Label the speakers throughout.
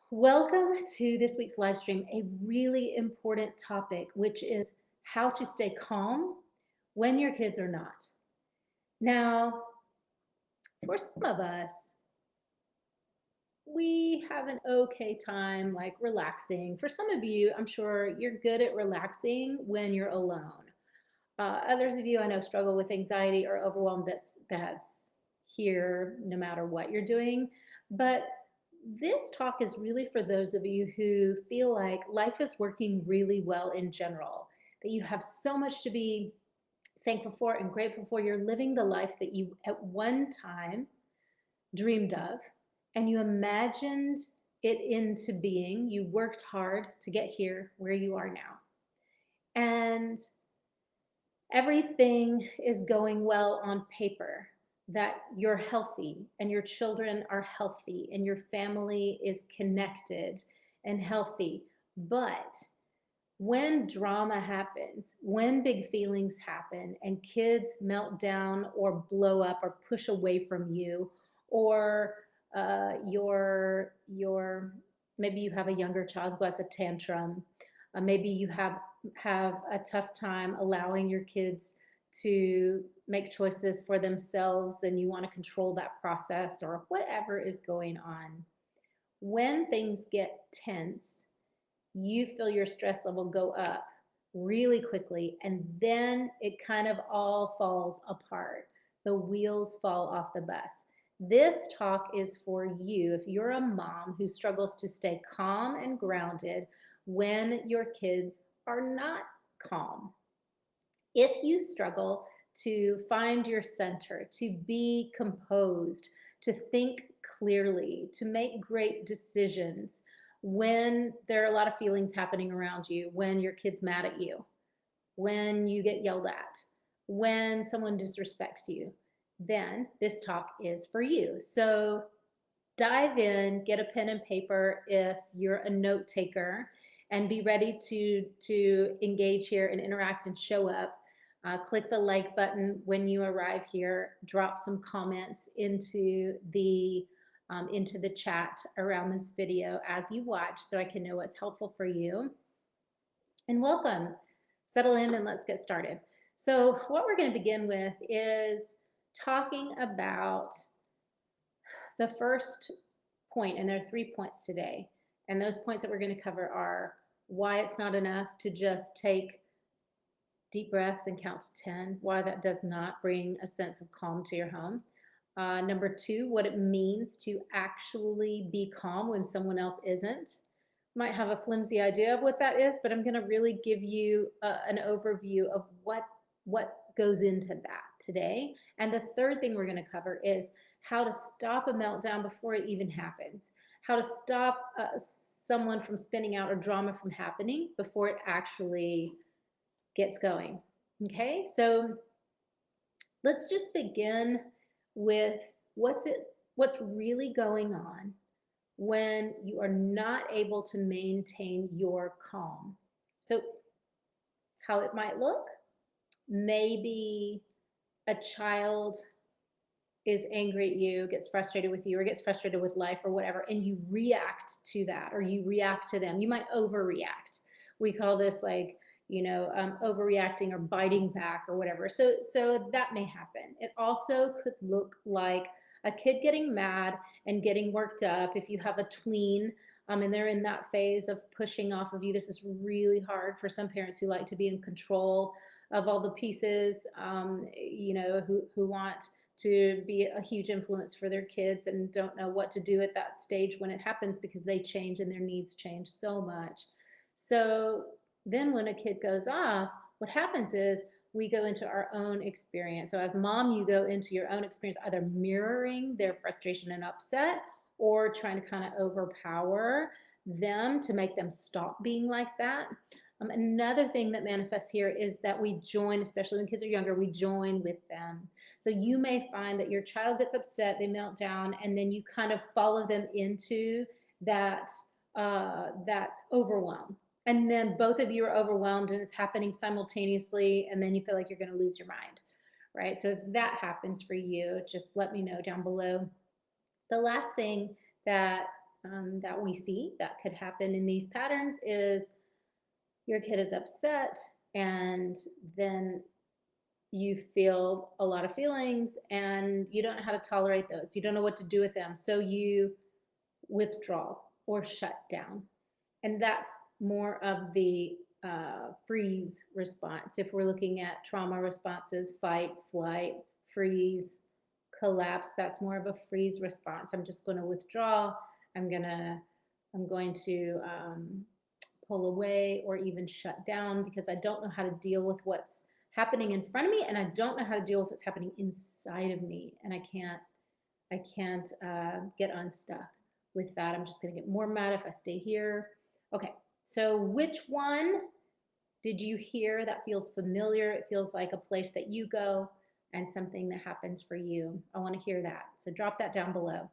Speaker 1: Welcome to this week's live stream, a really important topic, which is how to stay calm when your kids are not. Now, for some of us, we have an okay time like relaxing. For some of you, I'm sure you're good at relaxing when you're alone. Others of you I know struggle with anxiety or overwhelm that's here no matter what you're doing. But this talk is really for those of you who feel like life is working really well in general, that you have so much to be thankful for and grateful for. You're living the life that you at one time dreamed of and you imagined it into being. You worked hard to get here where you are now. And everything is going well on paper, that you're healthy and your children are healthy and your family is connected and healthy. But when drama happens, when big feelings happen and kids melt down or blow up or push away from you, or your maybe you have a younger child who has a tantrum, maybe you have a tough time allowing your kids to make choices for themselves and you want to control that process or whatever is going on. When things get tense, you feel your stress level go up really quickly, and then it kind of all falls apart. The wheels fall off the bus. This talk is for you if you're a mom who struggles to stay calm and grounded when your kids are not calm. If you struggle to find your center, to be composed, to think clearly, to make great decisions when there are a lot of feelings happening around you, when your kid's mad at you, when you get yelled at, when someone disrespects you, then this talk is for you. So dive in, get a pen and paper if you're a note taker, and be ready to engage here and interact and show up. Click the like button when you arrive here. Drop some comments into the chat around this video as you watch, so I can know what's helpful for you. And welcome. Settle in and let's get started. So what we're going to begin with is talking about the first point, and there are 3 points today. And those points that we're going to cover are why it's not enough to just take deep breaths and count to 10, why that does not bring a sense of calm to your home. Number 2, what it means to actually be calm when someone else isn't. Might have a flimsy idea of what that is, but I'm going to really give you an overview of what goes into that today. And the third thing we're going to cover is how to stop a meltdown before it even happens, how to stop someone from spinning out or drama from happening before it actually gets going. Okay, so let's just begin with what's really going on when you are not able to maintain your calm. So how it might look, maybe a child is angry at you, gets frustrated with you, or gets frustrated with life or whatever, and you react to that, or you react to them. You might overreact. We call this like, overreacting or biting back or whatever. So that may happen. It also could look like a kid getting mad and getting worked up. If you have a tween, and they're in that phase of pushing off of you, this is really hard for some parents who like to be in control of all the pieces, who want to be a huge influence for their kids and don't know what to do at that stage when it happens because they change and their needs change so much. So then when a kid goes off, what happens is we go into our own experience. So as mom, you go into your own experience, either mirroring their frustration and upset or trying to kind of overpower them to make them stop being like that. Another thing that manifests here is that we join, especially when kids are younger, we join with them. So you may find that your child gets upset, they melt down, and then you kind of follow them into that that overwhelm. And then both of you are overwhelmed and it's happening simultaneously, and then you feel like you're going to lose your mind, right? So if that happens for you, just let me know down below. The last thing that that we see that could happen in these patterns is your kid is upset, and then you feel a lot of feelings and you don't know how to tolerate those. You don't know what to do with them. So you withdraw or shut down. And that's more of the freeze response. If we're looking at trauma responses, fight, flight, freeze, collapse, that's more of a freeze response. I'm just going to withdraw. I'm going to pull away or even shut down because I don't know how to deal with what's happening in front of me, and I don't know how to deal with what's happening inside of me, and I can't get unstuck with that. I'm just going to get more mad if I stay here. Okay, so which one did you hear that feels familiar? It feels like a place that you go and something that happens for you. I want to hear that. So drop that down below.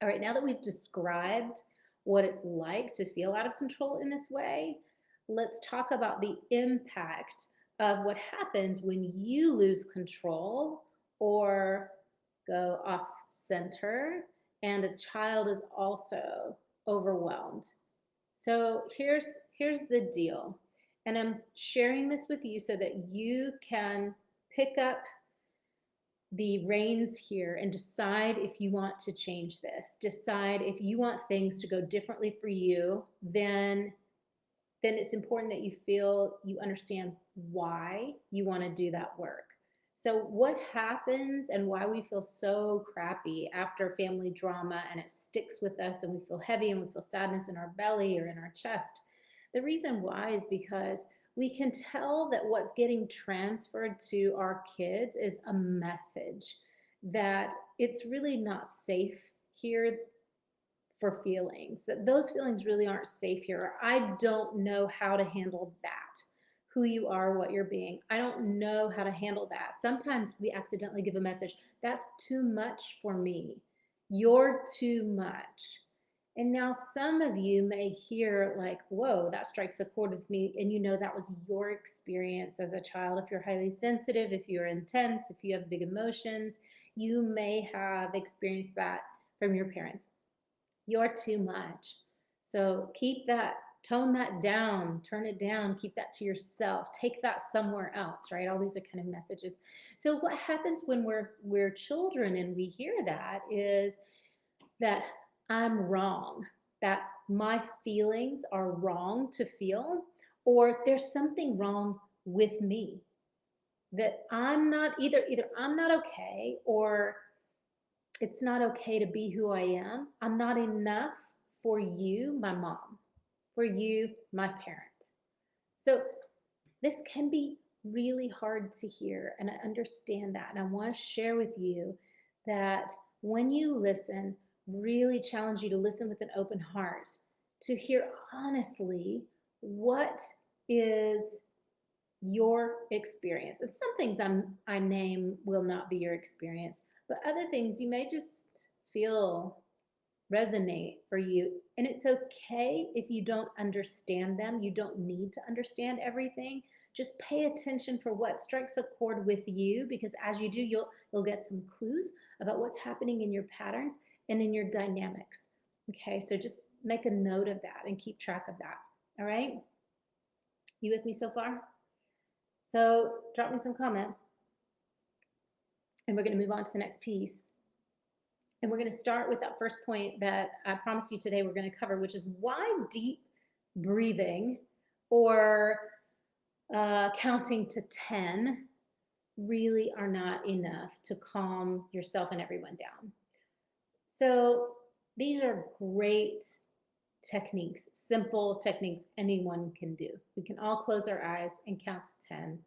Speaker 1: All right, now that we've described what it's like to feel out of control in this way, let's talk about the impact of what happens when you lose control or go off center and a child is also overwhelmed. So here's the deal. And I'm sharing this with you so that you can pick up the reins here and decide if you want to change this. Decide if you want things to go differently for you, then it's important that you feel you understand why you want to do that work. So what happens and why we feel so crappy after family drama and it sticks with us and we feel heavy and we feel sadness in our belly or in our chest? The reason why is because we can tell that what's getting transferred to our kids is a message that it's really not safe here for feelings, that those feelings really aren't safe here. I don't know how to handle that. Who you are, what you're being. I don't know how to handle that. Sometimes we accidentally give a message, that's too much for me. You're too much. And now some of you may hear like, whoa, that strikes a chord with me. And you know that was your experience as a child. If you're highly sensitive, if you're intense, if you have big emotions, you may have experienced that from your parents. You're too much. So keep that, tone that down, turn it down, keep that to yourself, take that somewhere else, right? All these are kind of messages. So what happens when we're children and we hear that is that I'm wrong, that my feelings are wrong to feel, or there's something wrong with me, that I'm not either I'm not okay, or it's not okay to be who I am. I'm not enough for you, my mom, for you, my parent. So this can be really hard to hear, and I understand that. And I want to share with you that when you listen, really challenge you to listen with an open heart, to hear honestly what is your experience. And some things I name will not be your experience, but other things you may just feel resonate for you. And it's okay if you don't understand them. You don't need to understand everything. Just pay attention for what strikes a chord with you, because as you do, you'll get some clues about what's happening in your patterns and in your dynamics. Okay, so just make a note of that and keep track of that. All right? You with me so far? So drop me some comments. And we're going to move on to the next piece. And we're going to start with that first point that I promised you today we're going to cover, which is why deep breathing or counting to 10 really are not enough to calm yourself and everyone down. So these are great techniques, simple techniques anyone can do. We can all close our eyes and count to 10.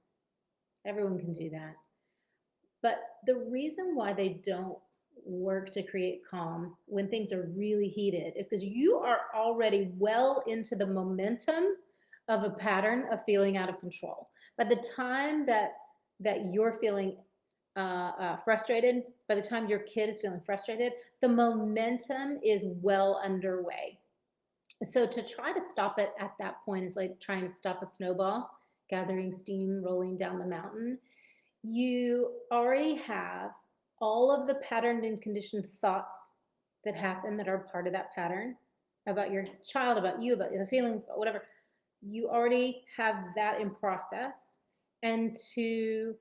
Speaker 1: Everyone can do that. But the reason why they don't work to create calm when things are really heated is because you are already well into the momentum of a pattern of feeling out of control. By the time that you're feeling frustrated, by the time your kid is feeling frustrated, the momentum is well underway. So to try to stop it at that point is like trying to stop a snowball gathering steam, rolling down the mountain. You already have all of the patterned and conditioned thoughts that happen that are part of that pattern about your child, about you, about the feelings, about whatever. You already have that in process, and to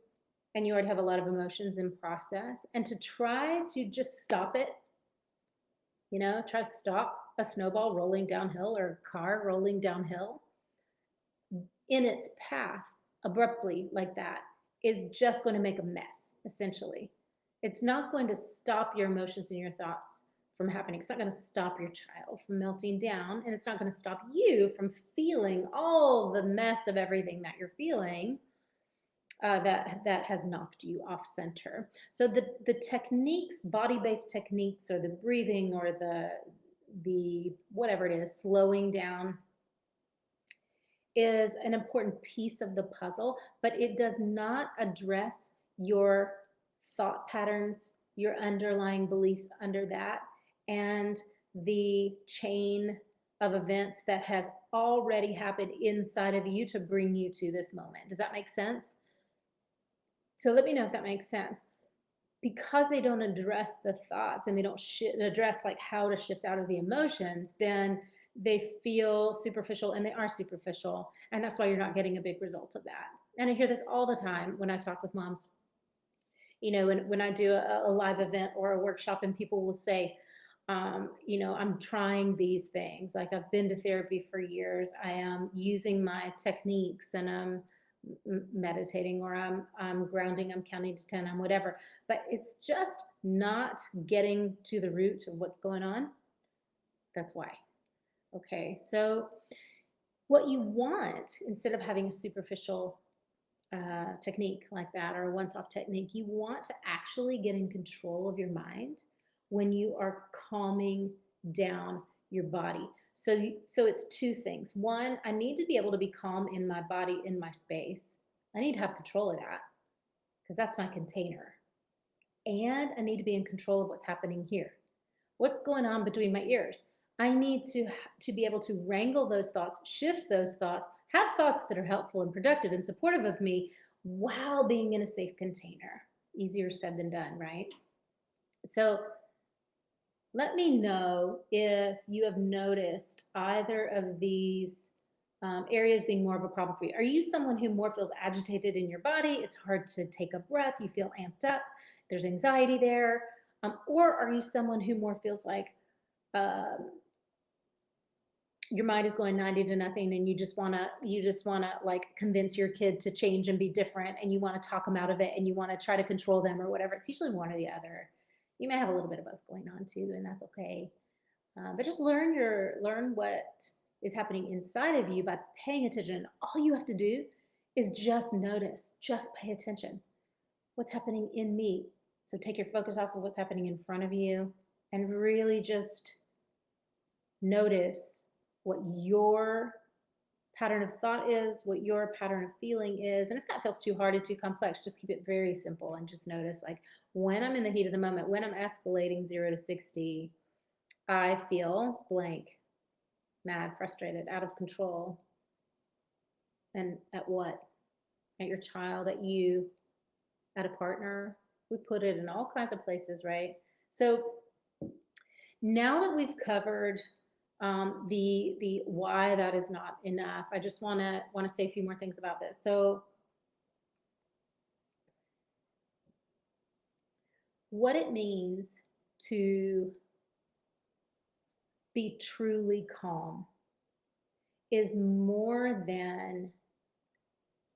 Speaker 1: and you already have a lot of emotions in process, and to try to just stop it, try to stop a snowball rolling downhill or a car rolling downhill in its path abruptly like that is just going to make a mess, essentially. It's not going to stop your emotions and your thoughts from happening. It's not going to stop your child from melting down, and it's not going to stop you from feeling all the mess of everything that you're feeling, that has knocked you off center. So the techniques, body-based techniques, or the breathing, or the whatever it is, slowing down, is an important piece of the puzzle, but it does not address your thought patterns, your underlying beliefs under that, and the chain of events that has already happened inside of you to bring you to this moment. Does that make sense? So let me know if that makes sense. Because they don't address the thoughts, and they don't address like how to shift out of the emotions, then they feel superficial, and they are superficial. And that's why you're not getting a big result of that. And I hear this all the time when I talk with moms. When I do a live event or a workshop, and people will say, I'm trying these things. Like, I've been to therapy for years. I am using my techniques, and I'm meditating, or I'm grounding, I'm counting to 10, I'm whatever. But it's just not getting to the root of what's going on. That's why. Okay, so what you want, instead of having a superficial technique like that, or a once-off technique, you want to actually get in control of your mind when you are calming down your body. So it's two things. One, I need to be able to be calm in my body, in my space. I need to have control of that, because that's my container. And I need to be in control of what's happening here. What's going on between my ears? I need to be able to wrangle those thoughts, shift those thoughts, have thoughts that are helpful and productive and supportive of me while being in a safe container. Easier said than done, right? So let me know if you have noticed either of these areas being more of a problem for you. Are you someone who more feels agitated in your body? It's hard to take a breath. You feel amped up. There's anxiety there. Or are you someone who more feels like your mind is going 90 to nothing, and you just want to like convince your kid to change and be different, and you want to talk them out of it, and you want to try to control them or whatever? It's usually one or the other. You may have a little bit of both going on too, and that's okay. But just learn what is happening inside of you by paying attention. All you have to do is just notice, just pay attention. What's happening in me? So take your focus off of what's happening in front of you, and really just notice what your pattern of thought is, what your pattern of feeling is. And if that feels too hard or too complex, just keep it very simple, and just notice, like, when I'm in the heat of the moment, when I'm escalating 0 to 60, I feel blank, mad, frustrated, out of control. And at what? At your child, at you, at a partner. We put it in all kinds of places, right? So now that we've covered the why that is not enough, I just want to say a few more things about this. So what it means to be truly calm is more than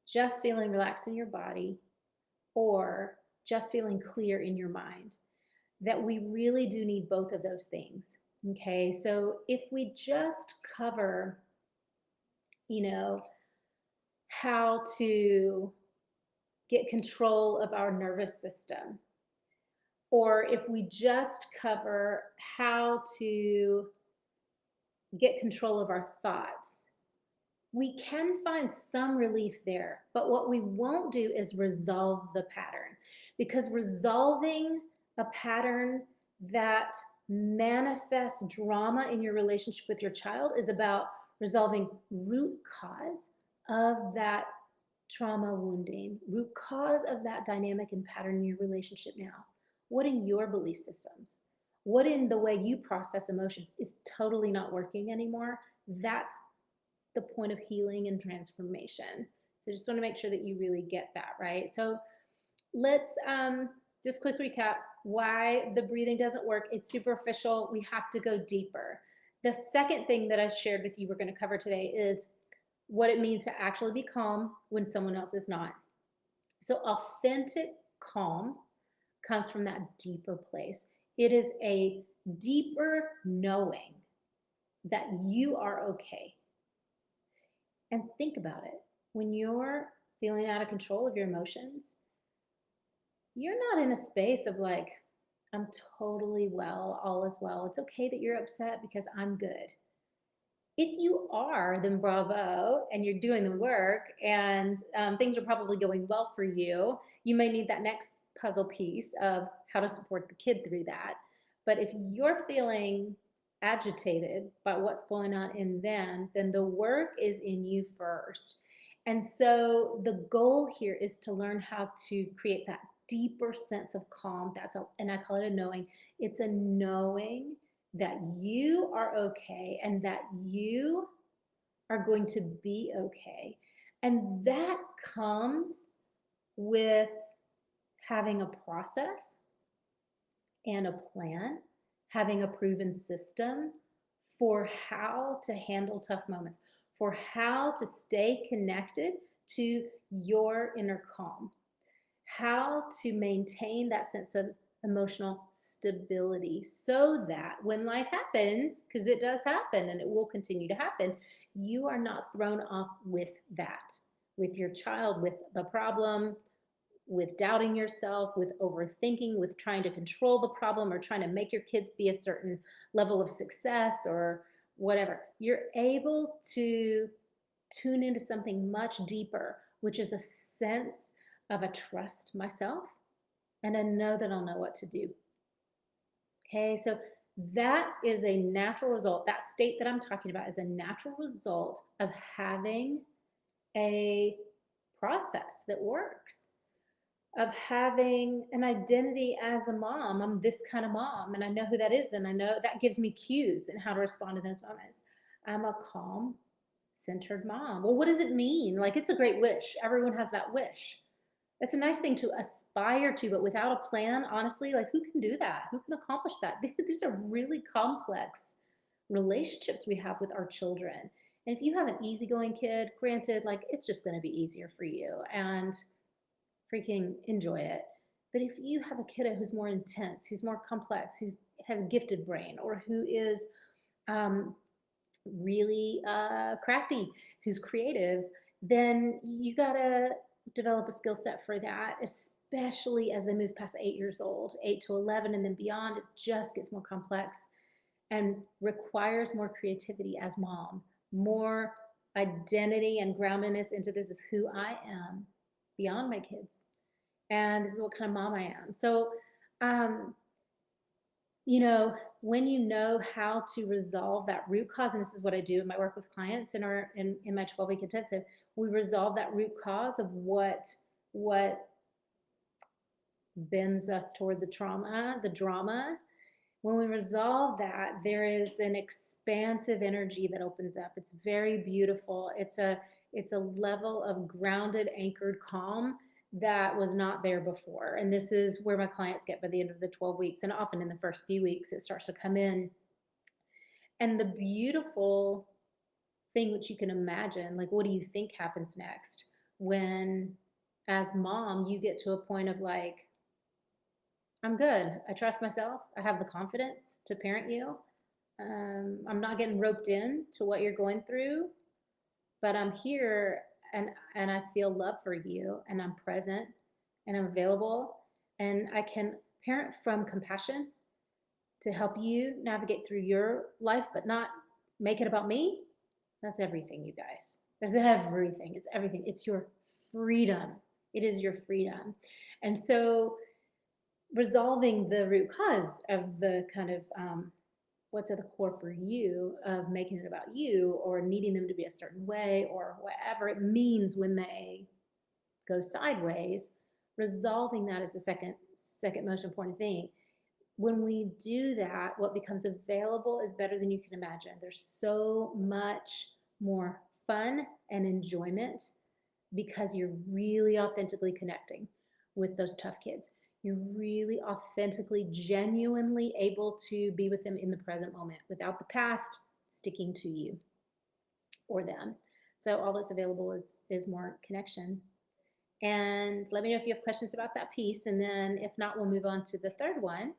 Speaker 1: just feeling relaxed in your body or just feeling clear in your mind. That we really do need both of those things. Okay, so if we just cover, how to get control of our nervous system, or if we just cover how to get control of our thoughts, we can find some relief there. But what we won't do is resolve the pattern, because resolving a pattern that manifests drama in your relationship with your child is about resolving root cause of that trauma wounding, root cause of that dynamic and pattern in your relationship now. What are your belief systems? what in the way you process emotions is totally not working anymore, that's the point of healing and transformation. So just want to make sure that you really get that, right? So let's just quick recap why the breathing doesn't work. It's superficial. We have to go deeper. The second thing that I shared with you we're going to cover today is what it means to actually be calm when someone else is not. So authentic calm comes from that deeper place. It is a deeper knowing that you are okay. And think about it. When you're feeling out of control of your emotions, you're not in a space of like, I'm totally well, all is well. It's okay that you're upset because I'm good. If you are, then bravo, and you're doing the work, and things are probably going well for you. You may need that next puzzle piece of how to support the kid through that. But if you're feeling agitated by what's going on in them, then the work is in you first. And so the goal here is to learn how to create that deeper sense of calm. And I call it a knowing. It's a knowing that you are okay and that you are going to be okay. And that comes with having a process and a plan, having a proven system for how to handle tough moments, for how to stay connected to your inner calm, how to maintain that sense of emotional stability so that when life happens, because it does happen and it will continue to happen, you are not thrown off with that, with your child, with the problem, with doubting yourself, with overthinking, with trying to control the problem or trying to make your kids be a certain level of success or whatever. You're able to tune into something much deeper, which is a sense of a trust myself and I know that I'll know what to do. Okay, so that is a natural result. That state that I'm talking about is a natural result of having a process that works, of having an identity as a mom. I'm this kind of mom, and I know who that is, and I know that gives me cues and how to respond to those moments. I'm a calm, centered mom. Well, what does it mean? Like, it's a great wish. Everyone has that wish. It's a nice thing to aspire to, but without a plan, honestly, like who can do that? Who can accomplish that? These are really complex relationships we have with our children. And if you have an easygoing kid, granted, like it's just going to be easier for you and freaking enjoy it. But if you have a kiddo who's more intense, who's more complex, who has a gifted brain, or who is really crafty, who's creative, then you gotta develop a skill set for that, especially as they move past 8 years old, 8 to 11, and then beyond. It just gets more complex and requires more creativity as mom, more identity and groundedness into this is who I am beyond my kids. And this is what kind of mom I am. So, you know, when you know how to resolve that root cause, and this is what I do in my work with clients in my 12-week intensive, we resolve that root cause of what bends us toward the trauma, the drama. When we resolve that, there is an expansive energy that opens up. It's very beautiful. It's a level of grounded, anchored calm that was not there before. And this is where my clients get by the end of the 12 weeks. And often in the first few weeks, it starts to come in. And the beautiful thing, which you can imagine, like, what do you think happens next when, as mom, you get to a point of like, I'm good. I trust myself. I have the confidence to parent you. I'm not getting roped in to what you're going through, but I'm here and I feel love for you and I'm present and I'm available and I can parent from compassion to help you navigate through your life, but not make it about me. That's everything, you guys. That's everything. It's everything. It's your freedom. It is your freedom. And so resolving the root cause of the kind of what's at the core for you of making it about you or needing them to be a certain way or whatever it means when they go sideways, resolving that is the second most important thing. when we do that, what becomes available is better than you can imagine. There's so much more fun and enjoyment because you're really authentically connecting with those tough kids. You're really authentically, genuinely able to be with them in the present moment without the past sticking to you or them. So all that's available is more connection. And let me know if you have questions about that piece. And then if not, we'll move on to the third one.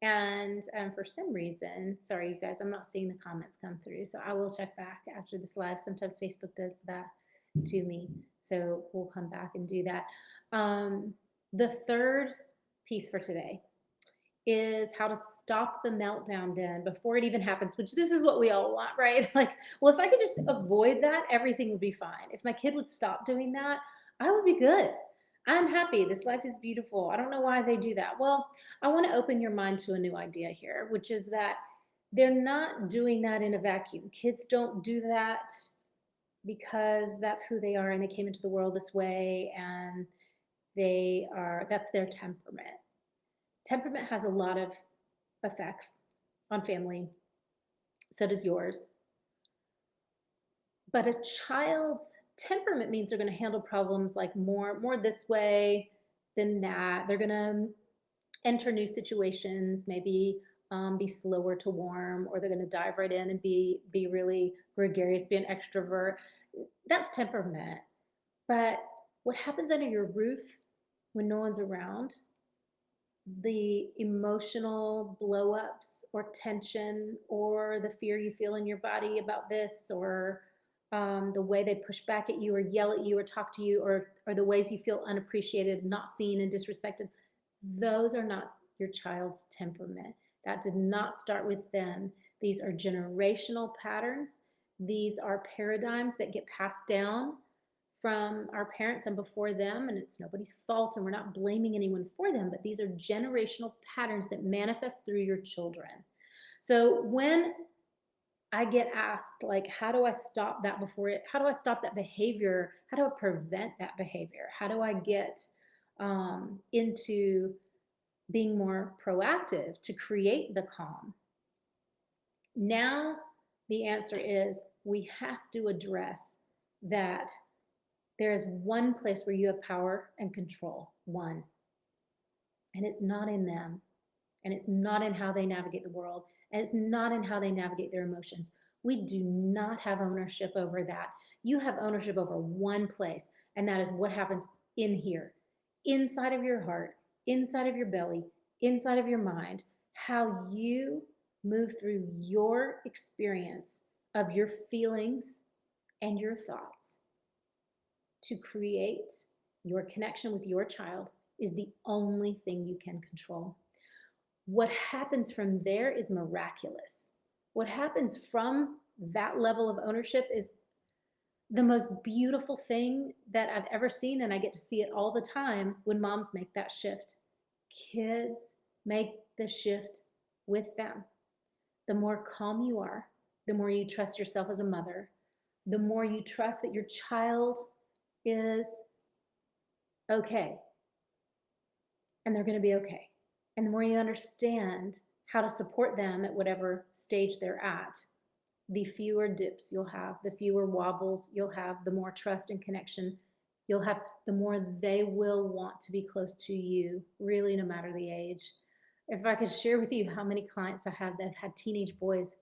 Speaker 1: And for some reason, sorry, you guys, I'm not seeing the comments come through. So I will check back after this live. Sometimes Facebook does that to me. So we'll come back and do that. The third piece for today is how to stop the meltdown then before it even happens, which this is what we all want, right? Like, well, if I could just avoid that, everything would be fine. If my kid would stop doing that, I would be good. I'm happy. This life is beautiful. I don't know why they do that. Well, I want to open your mind to a new idea here, which is that they're not doing that in a vacuum. Kids don't do that because that's who they are and they came into the world this way and that's their temperament. Temperament has a lot of effects on family. So does yours. But a child's temperament means they're going to handle problems like more this way than that. They're going to enter new situations, maybe be slower to warm, or they're going to dive right in and be really gregarious, be an extrovert. That's temperament. But what happens under your roof when no one's around, the emotional blow-ups or tension or the fear you feel in your body about this, or the way they push back at you or yell at you or talk to you, or the ways you feel unappreciated, not seen, and disrespected, those are not your child's temperament. That did not start with them. These are generational patterns. These are paradigms that get passed down from our parents and before them, and it's nobody's fault, and we're not blaming anyone for them, but these are generational patterns that manifest through your children. So when I get asked, like, how do I stop that how do I stop that behavior? How do I prevent that behavior? How do I get into being more proactive to create the calm? Now, the answer is we have to address that there is one place where you have power and control, one. And it's not in them. And it's not in how they navigate the world. And it's not in how they navigate their emotions. We do not have ownership over that. You have ownership over one place, and that is what happens in here, inside of your heart, inside of your belly, inside of your mind, how you move through your experience of your feelings and your thoughts to create your connection with your child is the only thing you can control. What happens from there is miraculous. What happens from that level of ownership is the most beautiful thing that I've ever seen, and I get to see it all the time when moms make that shift. Kids make the shift with them. The more calm you are, the more you trust yourself as a mother, the more you trust that your child is okay, and they're going to be okay. And the more you understand how to support them at whatever stage they're at, the fewer dips you'll have, the fewer wobbles you'll have, the more trust and connection you'll have, the more they will want to be close to you, really, no matter the age. If I could share with you how many clients I have that have had teenage boys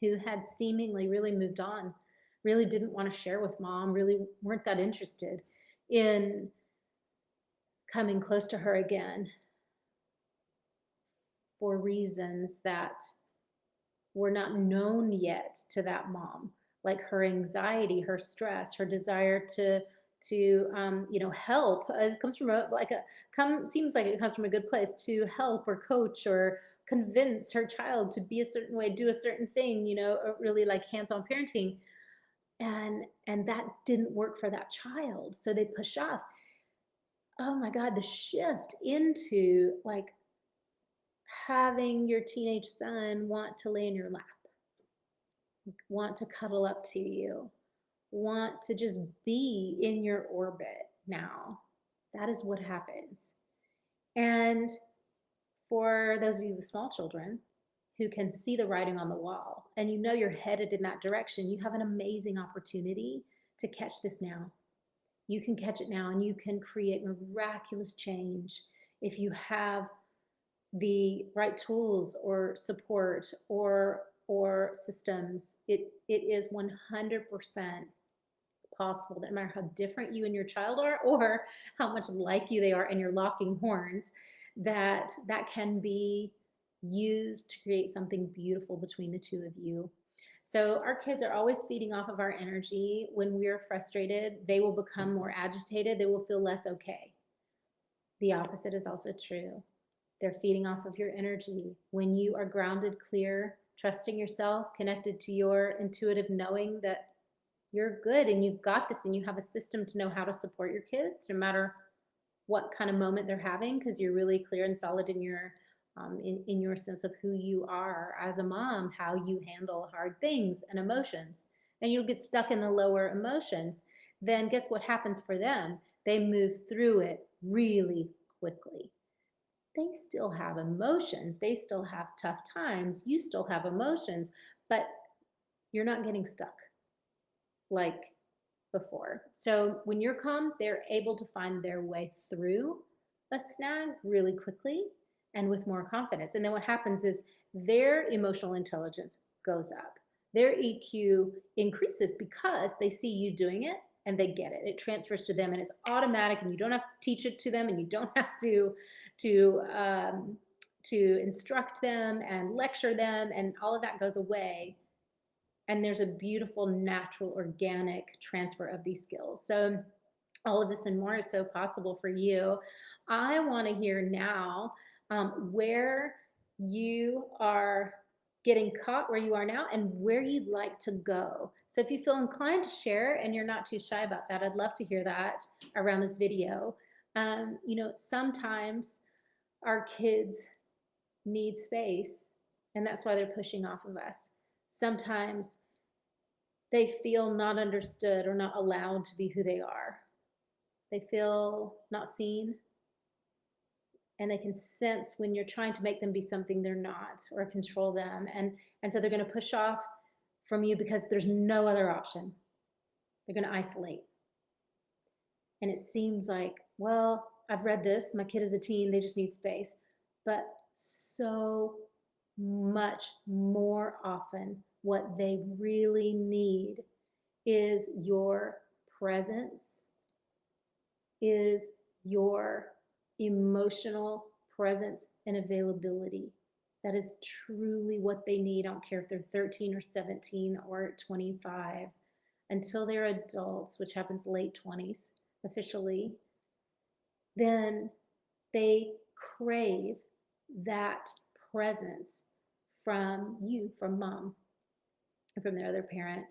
Speaker 1: who had seemingly really moved on, really didn't want to share with mom, really weren't that interested in coming close to her again for reasons that were not known yet to that mom, like her anxiety, her stress, her desire to help. It comes from seems like it comes from a good place, to help or coach or convince her child to be a certain way, do a certain thing, really like hands-on parenting. And that didn't work for that child. So they push off. Oh my God, the shift into like having your teenage son want to lay in your lap, want to cuddle up to you, want to just be in your orbit now. That is what happens. And for those of you with small children who can see the writing on the wall and you know you're headed in that direction, you have an amazing opportunity to catch this now. You can catch it now and you can create miraculous change if you have the right tools or support or systems. It is 100% possible that no matter how different you and your child are or how much like you they are and you're locking horns, that can be used to create something beautiful between the two of you. So our kids are always feeding off of our energy. When we're frustrated, they will become more agitated. They will feel less okay. The opposite is also true. They're feeding off of your energy. When you are grounded, clear, trusting yourself, connected to your intuitive knowing that you're good and you've got this and you have a system to know how to support your kids no matter what kind of moment they're having, because you're really clear and solid in your sense of who you are as a mom, how you handle hard things and emotions, and you'll get stuck in the lower emotions, then guess what happens for them? They move through it really quickly. They still have emotions, they still have tough times, you still have emotions, but you're not getting stuck like before. So when you're calm, they're able to find their way through a snag really quickly and with more confidence. And then what happens is their emotional intelligence goes up. Their EQ increases because they see you doing it and they get it. It transfers to them and it's automatic, and you don't have to teach it to them, and you don't have to instruct them and lecture them, and all of that goes away. And there's a beautiful, natural, organic transfer of these skills. So all of this and more is so possible for you. I want to hear now where you are getting caught, where you are now, and where you'd like to go. So if you feel inclined to share and you're not too shy about that, I'd love to hear that around this video. Sometimes our kids need space, and that's why they're pushing off of us. Sometimes they feel not understood or not allowed to be who they are. They feel not seen, and they can sense when you're trying to make them be something they're not or control them. And so they're going to push off from you because there's no other option. They're going to isolate. And it seems like, well, I've read this, my kid is a teen, they just need space. But so much more often, what they really need is your presence, is your emotional presence and availability. That is truly what they need. I don't care if they're 13 or 17 or 25, until they're adults, which happens late 20s officially. Then they crave that presence from you, from mom, and from their other parent.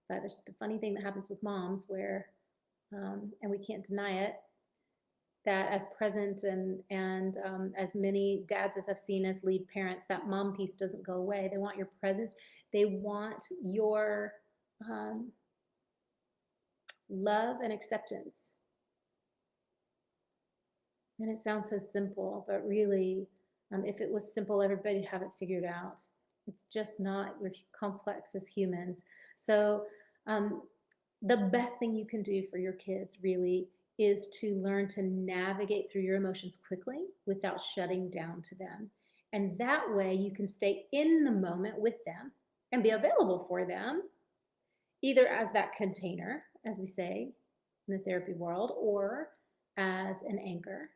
Speaker 1: But there's just a funny thing that happens with moms where, and we can't deny it, that as present and as many dads as I've seen as lead parents, that mom piece doesn't go away. They want your presence. They want your love and acceptance. And it sounds so simple, but really, if it was simple, everybody'd have it figured out. It's just not. We're complex as humans. So the best thing you can do for your kids really is to learn to navigate through your emotions quickly without shutting down to them. And that way you can stay in the moment with them and be available for them, either as that container, as we say in the therapy world, or as an anchor.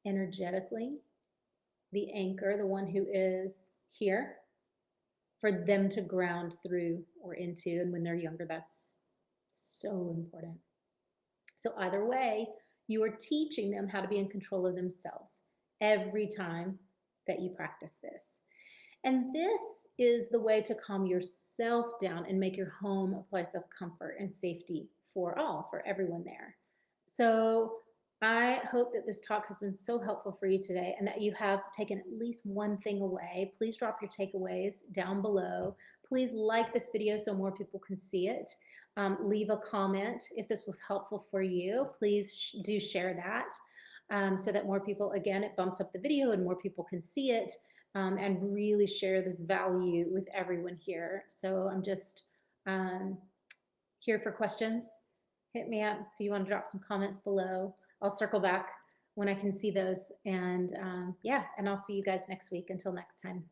Speaker 1: Energetically, the anchor, the one who is here for them to ground through or into. And when they're younger, that's so important. So either way, you are teaching them how to be in control of themselves every time that you practice this. And this is the way to calm yourself down and make your home a place of comfort and safety for all, for everyone there. So I hope that this talk has been so helpful for you today and that you have taken at least one thing away. Please drop your takeaways down below. Please like this video so more people can see it. Leave a comment if this was helpful for you. Please do share that. so that more people, again, it bumps up the video and more people can see it, and really share this value with everyone here. So I'm just um, here for questions. Hit me up if you want to drop some comments below. I'll circle back when I can see those. And yeah, and I'll see you guys next week. Until next time.